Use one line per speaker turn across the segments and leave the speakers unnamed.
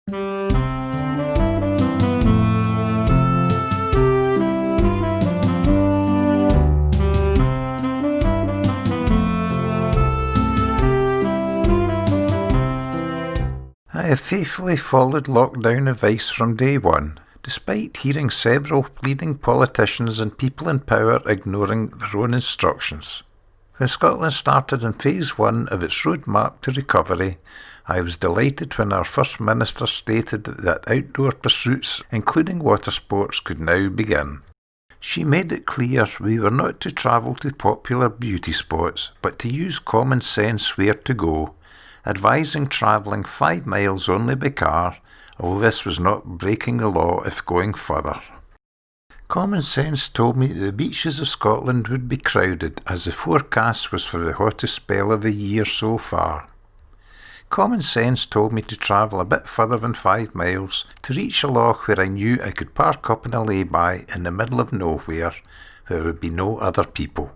I have faithfully followed lockdown advice from day one, despite hearing several leading politicians and people in power ignoring their own instructions. When Scotland started in Phase 1 of its roadmap to recovery, I was delighted when our First Minister stated that outdoor pursuits, including watersports, could now begin. She made it clear we were not to travel to popular beauty spots, but to use common sense where to go, advising travelling 5 miles only by car, although this was not breaking the law if going further. Common sense told me that the beaches of Scotland would be crowded, as the forecast was for the hottest spell of the year so far. Common sense told me to travel a bit further than 5 miles to reach a loch where I knew I could park up in a layby in the middle of nowhere, where there would be no other people.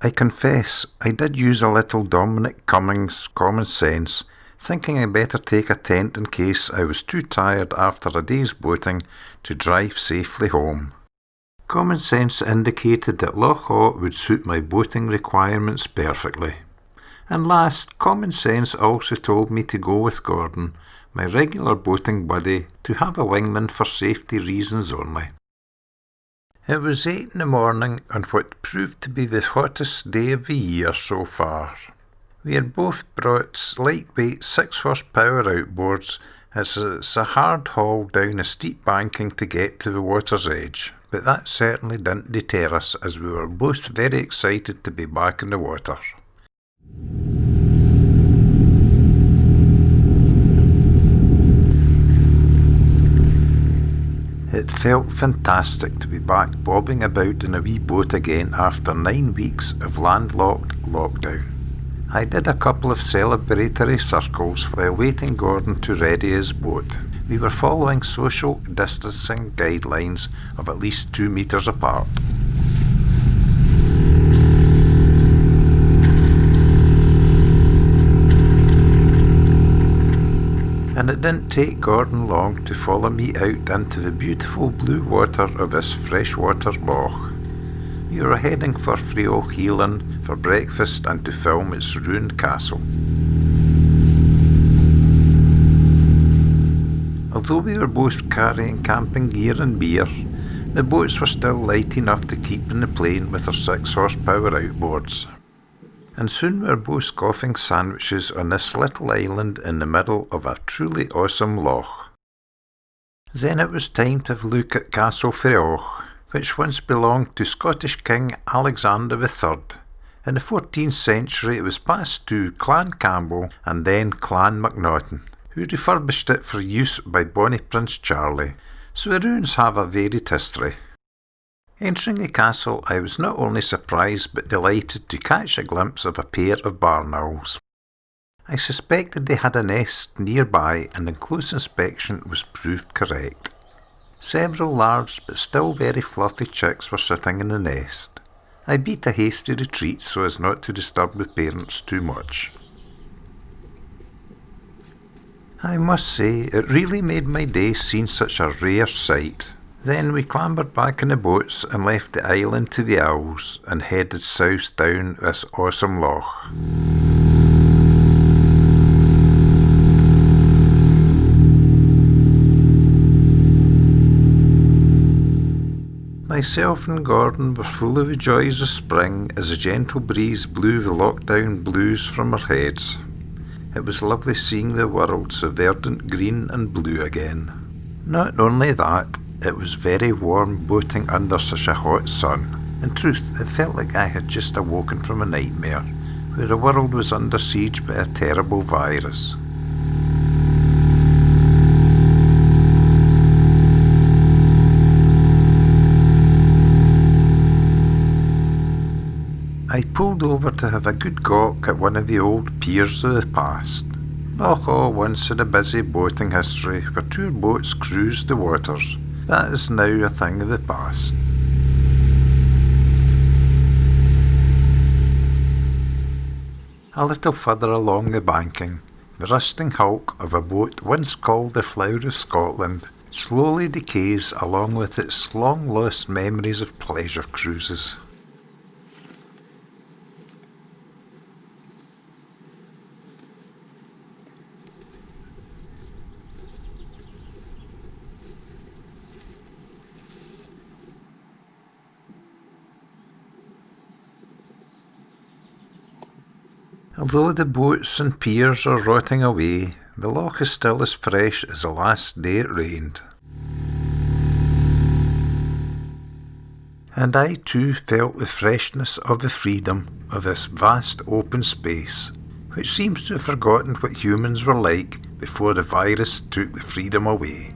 I confess, I did use a little Dominic Cummings common sense, thinking I better take a tent in case I was too tired after a day's boating to drive safely home. Common sense indicated that Loch Awe would suit my boating requirements perfectly. And last, common sense also told me to go with Gordon, my regular boating buddy, to have a wingman for safety reasons only. It was 8 in the morning on what proved to be the hottest day of the year so far. We had both brought lightweight 6 horsepower outboards, as it's a hard haul down a steep banking to get to the water's edge, but that certainly didn't deter us as we were both very excited to be back in the water. It felt fantastic to be back bobbing about in a wee boat again after 9 weeks of landlocked lockdown. I did a couple of celebratory circles while waiting Gordon to ready his boat. We were following social distancing guidelines of at least 2 metres apart. And it didn't take Gordon long to follow me out into the beautiful blue water of this freshwater loch. We were heading for foray for breakfast and to film its ruined castle. Although we were both carrying camping gear and beer, the boats were still light enough to keep in the plane with our 6 horsepower outboards. And soon we were both scoffing sandwiches on this little island in the middle of a truly awesome loch. Then it was time to have a look at Castle Foray, which once belonged to Scottish King Alexander III. In the 14th century it was passed to Clan Campbell and then Clan Macnaghten, who refurbished it for use by Bonnie Prince Charlie, so the ruins have a varied history. Entering the castle, I was not only surprised but delighted to catch a glimpse of a pair of barn owls. I suspected they had a nest nearby, and on close inspection was proved correct. Several large but still very fluffy chicks were sitting in the nest. I beat a hasty retreat so as not to disturb the parents too much. I must say, it really made my day seeing such a rare sight. Then we clambered back in the boats and left the island to the owls and headed south down this awesome loch. Myself and Gordon were full of the joys of spring as a gentle breeze blew the lockdown blues from our heads. It was lovely seeing the world so verdant green and blue again. Not only that, it was very warm boating under such a hot sun. In truth, it felt like I had just awoken from a nightmare, where the world was under siege by a terrible virus. I pulled over to have a good gawk at one of the old piers of the past. Loch Awe once had a busy boating history where 2 boats cruised the waters. That is now a thing of the past. A little further along the banking, the rusting hulk of a boat once called the Flower of Scotland slowly decays along with its long-lost memories of pleasure cruises. Although the boats and piers are rotting away, the loch is still as fresh as the last day it rained. And I too felt the freshness of the freedom of this vast open space, which seems to have forgotten what humans were like before the virus took the freedom away.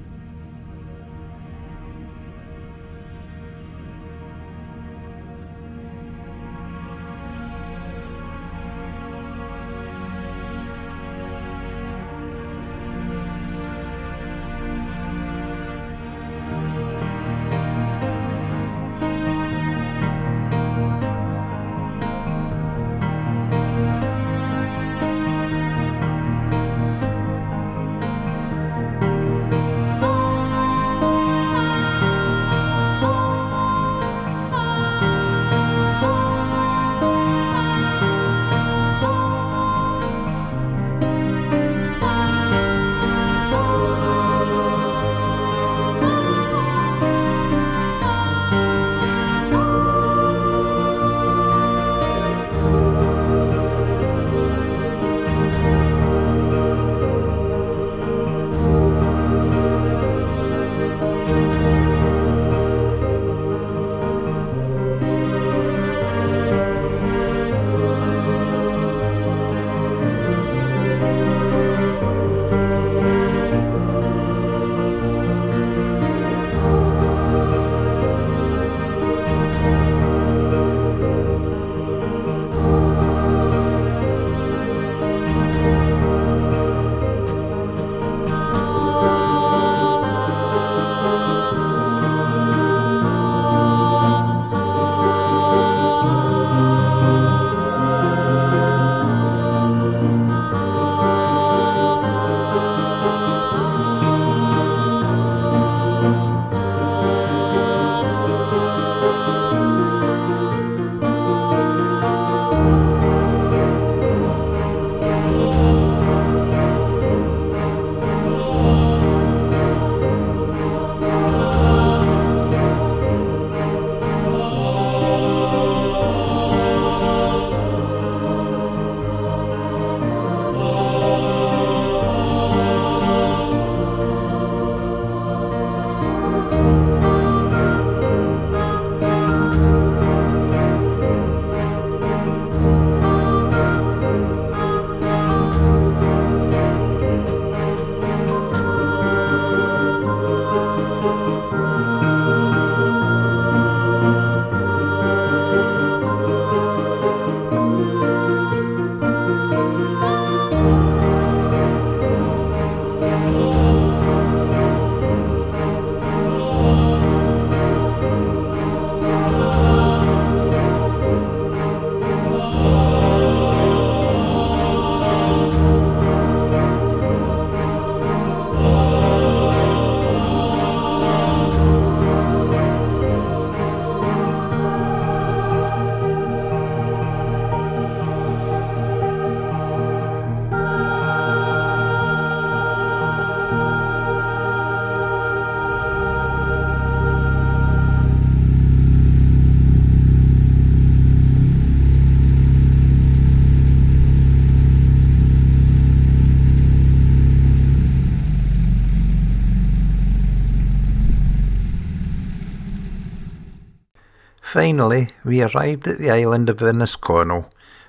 Finally, we arrived at the island of Innisconnell,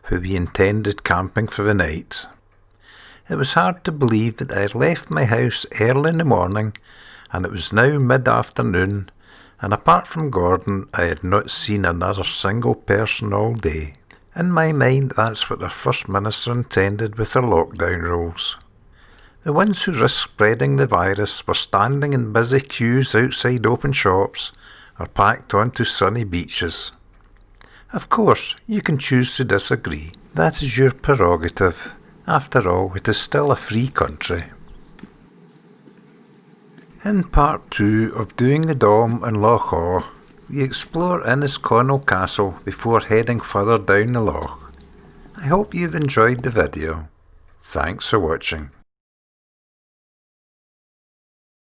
where we intended camping for the night. It was hard to believe that I had left my house early in the morning, and it was now mid-afternoon, and apart from Gordon, I had not seen another single person all day. In my mind, that's what our First Minister intended with their lockdown rules. The ones who risked spreading the virus were standing in busy queues outside open shops, or packed onto sunny beaches. Of course, you can choose to disagree. That is your prerogative, After all, it is still a free country. In part 2 of Doing the Dom in Loch Awe, we explore Innisconnell Castle before heading further down the loch. I hope you've enjoyed the video. Thanks for watching.